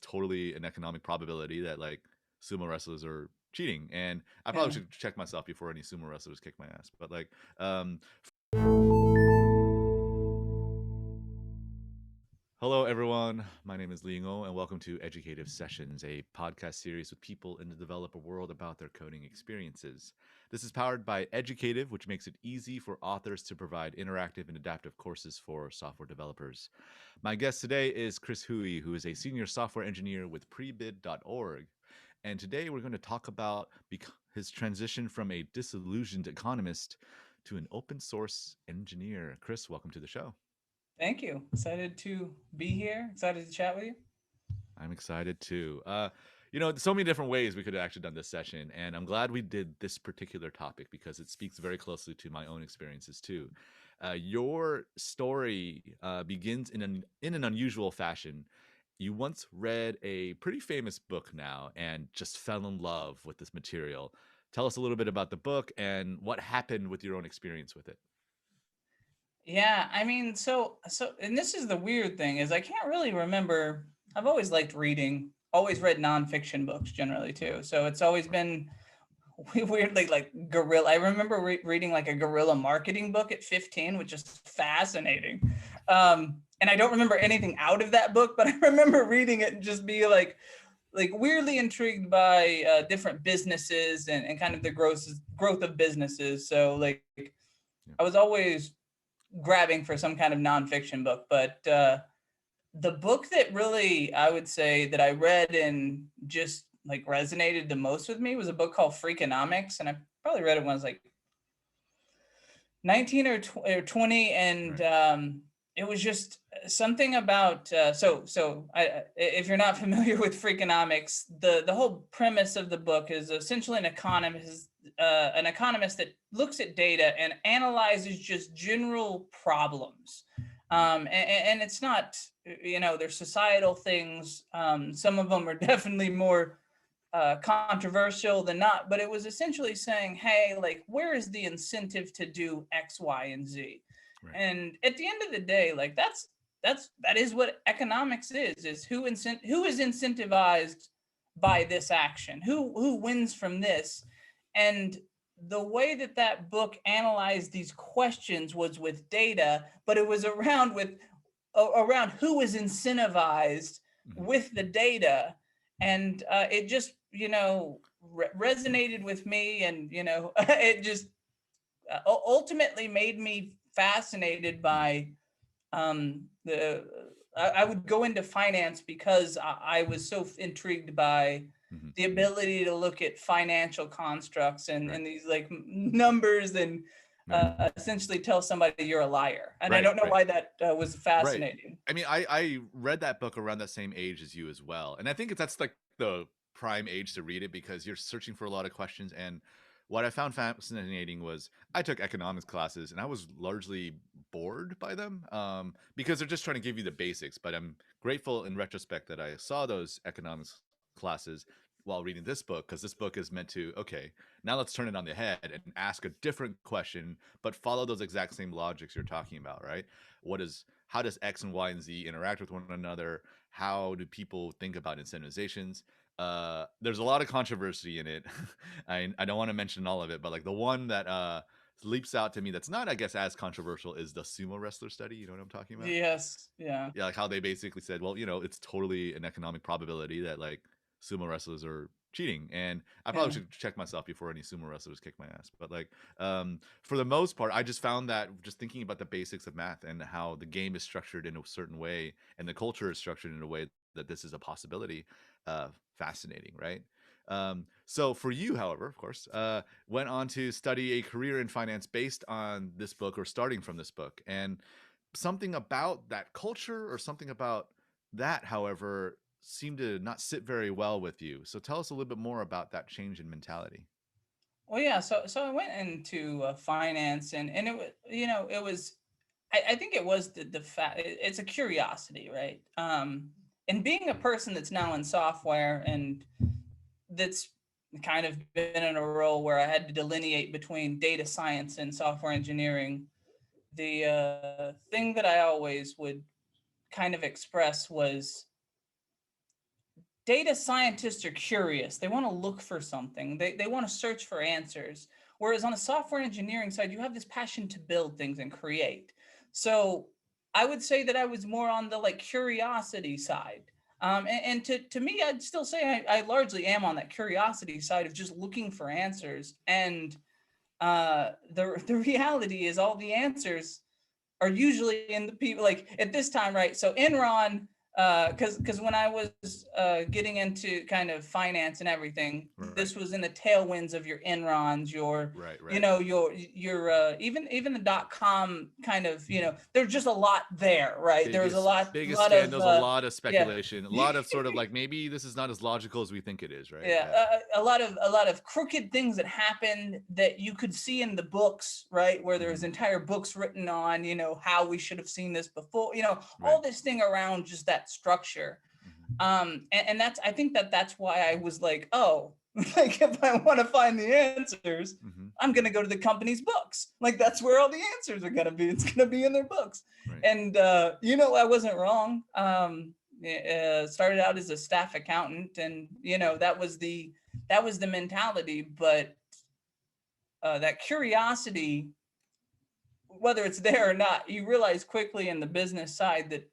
totally an economic probability that like sumo wrestlers are cheating. And I probably Yeah. should check myself before any sumo wrestlers kick my ass. But like, hello everyone. My name is Lingo, and welcome to Educative Sessions, a podcast series with people in the developer world about their coding experiences. This is powered by Educative, which makes it easy for authors to provide interactive and adaptive courses for software developers. My guest today is Chris Huie, who is a senior software engineer with prebid.org. And today we're going to talk about his transition from a disillusioned economist to an open source engineer. Chris, welcome to the show. Thank you. Excited to be here. Excited to chat with you. I'm excited too. So many different ways we could have actually done this session, and I'm glad we did this particular topic because it speaks very closely to my own experiences too. Your story begins in an unusual fashion. You once read a pretty famous book now and just fell in love with this material. Tell us a little bit about the book and what happened with your own experience with it. Yeah, I mean, and this is the weird thing is I can't really remember. I've always liked reading. Always read nonfiction books generally too. So it's always Right. been weirdly like guerrilla. I remember reading like a guerrilla marketing book at 15, which is fascinating. And I don't remember anything out of that book, but I remember reading it and just be like weirdly intrigued by different businesses and kind of the growth of businesses. So like Yeah. I was always grabbing for some kind of nonfiction book, but the book that really I would say that I read and just like resonated the most with me was a book called Freakonomics, and I probably read it when I was like 19 or 20, and Right. it was just something about if you're not familiar with Freakonomics, the whole premise of the book is essentially an economist that looks at data and analyzes just general problems. Right. And it's not, there's societal things. Some of them are definitely more controversial than not, but it was essentially saying, hey, like, where is the incentive to do X, Y, and Z? Right. And at the end of the day, like that is what economics is who is incentivized by this action, who wins from this. And the way that that book analyzed these questions was with data, but it was around who is incentivized Mhm. with the data. And it just resonated with me, and it just ultimately made me fascinated Mhm. by the I would go into finance because I was so intrigued by Mhm. the ability to look at financial constructs Right. and these like numbers and Right. essentially tell somebody you're a liar. And I Right. don't know Right. why that was Right. fascinating. I mean, I read that book around that same age as you as well. And I think that's like the prime age to read it because you're searching for a lot of questions. And what I found fascinating was I took economics classes and I was largely bored by them because they're just trying to give you the basics. But I'm grateful in retrospect that I saw those economics classes while reading this book because this book is meant to, okay, now let's turn it on the head and ask a different question, but follow those exact same logics you're talking about, right? What is how does X and Y and Z interact with one another? How do people think about incentivizations? There's a lot of controversy in it. I don't want to mention all of it, but like the one that leaps out to me that's not, I guess, as controversial is the sumo wrestler study. You know what I'm talking about? Yes, yeah, Yeah, like how they basically said, well, it's totally an economic probability that like sumo wrestlers are cheating. And I probably yeah. should check myself before any sumo wrestlers kick my ass. But like, for the most part, I just found that just thinking about the basics of math and how the game is structured in a certain way and the culture is structured in a way that this is a possibility, fascinating, right? So for you, however, of course, went on to study a career in finance based on this book or starting from this book. And something about that culture or something about that, however, seemed to not sit very well with you. So tell us a little bit more about that change in mentality. Well, yeah. So I went into finance, and it was it was I think it was the fact it's a curiosity, right? And being a person that's now in software and that's kind of been in a role where I had to delineate between data science and software engineering. The thing that I always would kind of express was data scientists are curious. They want to look for something. They want to search for answers. Whereas on the software engineering side, you have this passion to build things and create. So I would say that I was more on the like curiosity side. And to me, I'd still say I largely am on that curiosity side of just looking for answers. And the reality is all the answers are usually in the people like at this time, right? So Enron, because when I was getting into kind of finance and everything, this was in the tailwinds of your Enrons, your you know your even the .com kind of, you know, there's just a lot there, right? There was a lot scandals, of a lot of speculation, a lot of sort of like maybe this is not as logical as we think it is, right? A lot of crooked things that happened that you could see in the books, right? Where there's entire books written on, you know, how we should have seen this before, you know, all this thing around just that structure. And that's, I think that's why I was like, oh, like if I want to find the answers, I'm going to go to the company's books. Like that's where all the answers are going to be. It's going to be in their books. And, you know, I wasn't wrong. Started out as a staff accountant, and you know that was the mentality, but that curiosity, whether it's there or not, you realize quickly in the business side that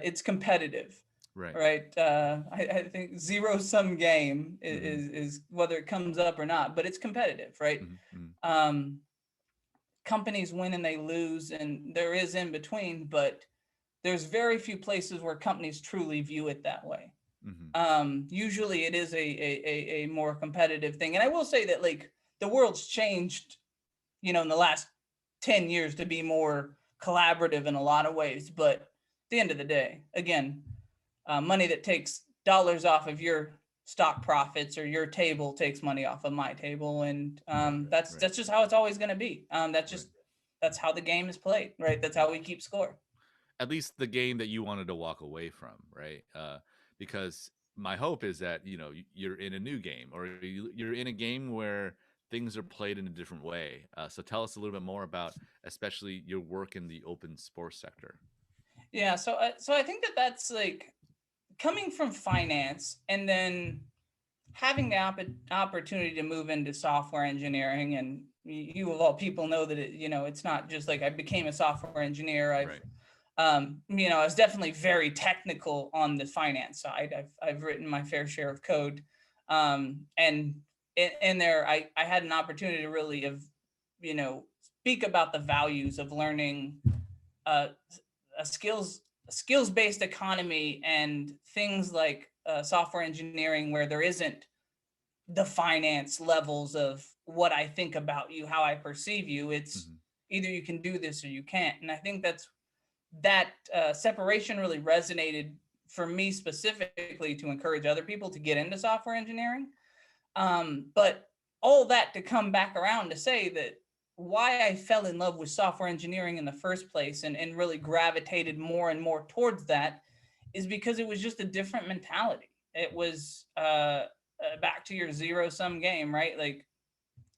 it's competitive, right? I think zero-sum game is whether it comes up or not, but it's competitive, right? Companies win and they lose, and there is in between, but there's very few places where companies truly view it that way. Usually it is a more competitive thing. And I will say that like the world's changed, you know, in the last 10 years to be more collaborative in a lot of ways. But at the end of the day, again, money that takes dollars off of your stock profits or your table takes money off of my table. And that's just how it's always going to be. That's how the game is played, right? That's how we keep score. At least the game that you wanted to walk away from, right? Because my hope is that, you know, you're in a new game, or you're in a game where things are played in a different way. So tell us a little bit more about, especially your work in the open source sector. Yeah, so I think that's like coming from finance and then having the opportunity to move into software engineering, and you of all people know that you know, it's not just like I became a software engineer. You know, I was definitely very technical on the finance side. I've written my fair share of code, and in there, I had an opportunity to really you know, speak about the values of learning a skills-based economy and things like software engineering, where there isn't the finance levels of what I think about you, how I perceive you. It's either you can do this or you can't. And I think that separation really resonated for me specifically to encourage other people to get into software engineering. But all that to come back around to say that why I fell in love with software engineering in the first place and really gravitated more and more towards that is because it was just a different mentality. It was back to your zero-sum game, right? Like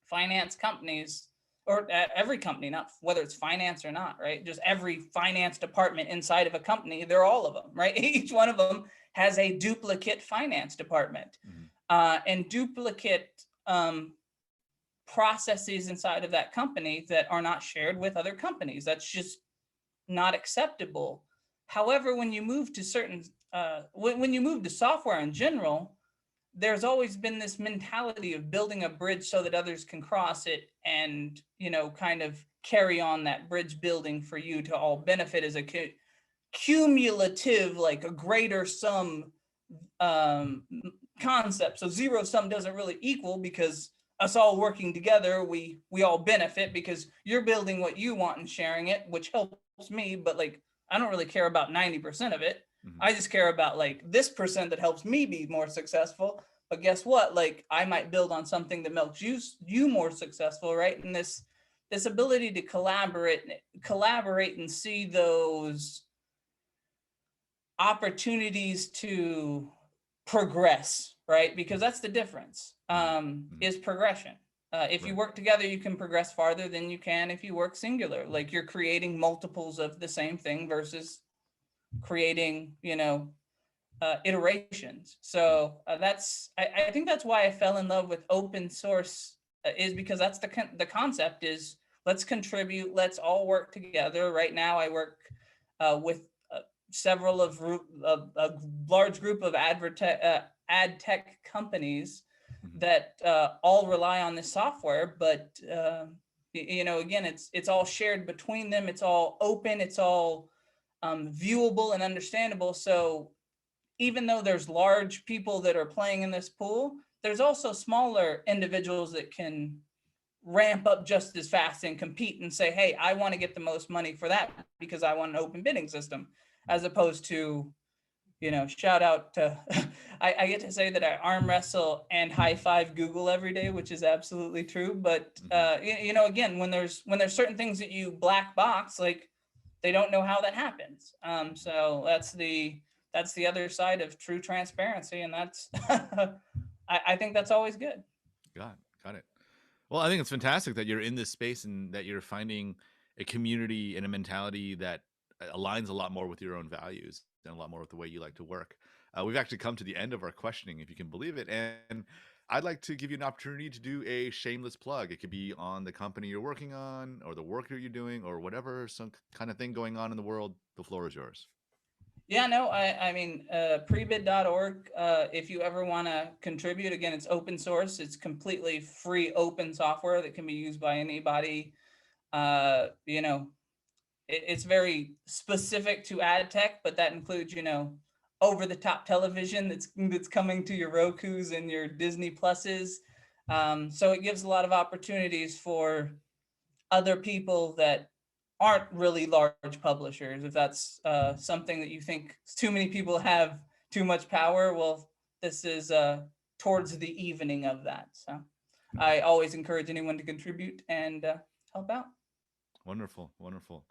finance companies, or every company, not whether it's finance or not, right? Just every finance department inside of a company, they're all of them, right? Each one of them has a duplicate finance department and duplicate processes inside of that company that are not shared with other companies. That's just not acceptable. However, when you move to when you move to software in general, there's always been this mentality of building a bridge so that others can cross it and, you know, kind of carry on that bridge building for you to all benefit as a cumulative, like a greater sum concept. So zero sum doesn't really equal, because us all working together, we all benefit because you're building what you want and sharing it, which helps me. But like, I don't really care about 90% of it. I just care about like this percent that helps me be more successful. But guess what? Like I might build on something that makes you more successful, right? And this ability to collaborate and see those opportunities to progress, right? Because that's the difference, is progression. If you work together, you can progress farther than you can if you work singular. Like you're creating multiples of the same thing versus creating, you know, iterations. So I think that's why I fell in love with open source, is because that's the concept is let's contribute, let's all work together. Right now, I work with several of a large group of ad tech companies Mhm. that all rely on this software, but again, it's all shared between them. It's all open. It's all viewable and understandable. So even though there's large people that are playing in this pool, there's also smaller individuals that can ramp up just as fast and compete and say, hey, I want to get the most money for that because I want an open bidding system, as opposed to, shout out to, I get to say that I arm wrestle and high five Google every day, which is absolutely true. But, Mhm. again, when there's certain things that you black box, like they don't know how that happens. So that's the other side of true transparency. And that's, I think that's always good. Got it. Well, I think it's fantastic that you're in this space and that you're finding a community and a mentality that aligns a lot more with your own values and a lot more with the way you like to work. We've actually come to the end of our questioning, if you can believe it. And I'd like to give you an opportunity to do a shameless plug. It could be on the company you're working on or the work that you're doing or whatever, some kind of thing going on in the world. The floor is yours. Yeah, no, I mean, prebid.org, if you ever want to contribute, again, it's open source. It's completely free open software that can be used by anybody. Uh, you know, it's very specific to ad tech, but that includes, over the top television that's coming to your Roku's and your Disney Pluses. So it gives a lot of opportunities for other people that aren't really large publishers. If that's something that you think too many people have too much power, well, this is towards the evening of that. So I always encourage anyone to contribute and help out. Wonderful. Wonderful.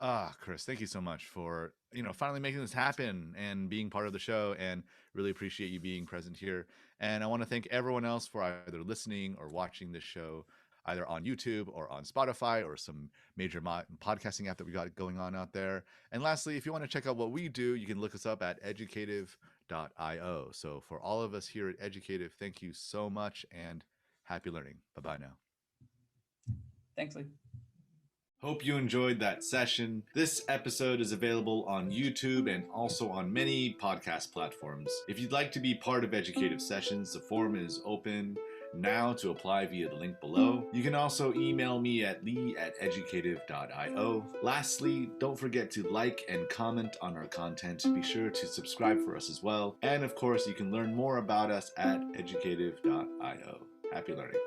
Ah, Chris, thank you so much for, finally making this happen and being part of the show, and really appreciate you being present here. And I want to thank everyone else for either listening or watching this show either on YouTube or on Spotify or some major podcasting app that we got going on out there. And lastly, if you want to check out what we do, you can look us up at educative.io. So for all of us here at Educative, thank you so much and happy learning. Bye-bye now. Thanks, Lee. Hope you enjoyed that session. This episode is available on YouTube and also on many podcast platforms. If you'd like to be part of Educative Sessions, the form is open now to apply via the link below. You can also email me at lee@educative.io. Lastly, don't forget to like and comment on our content. Be sure to subscribe for us as well. And of course, you can learn more about us at educative.io. Happy learning.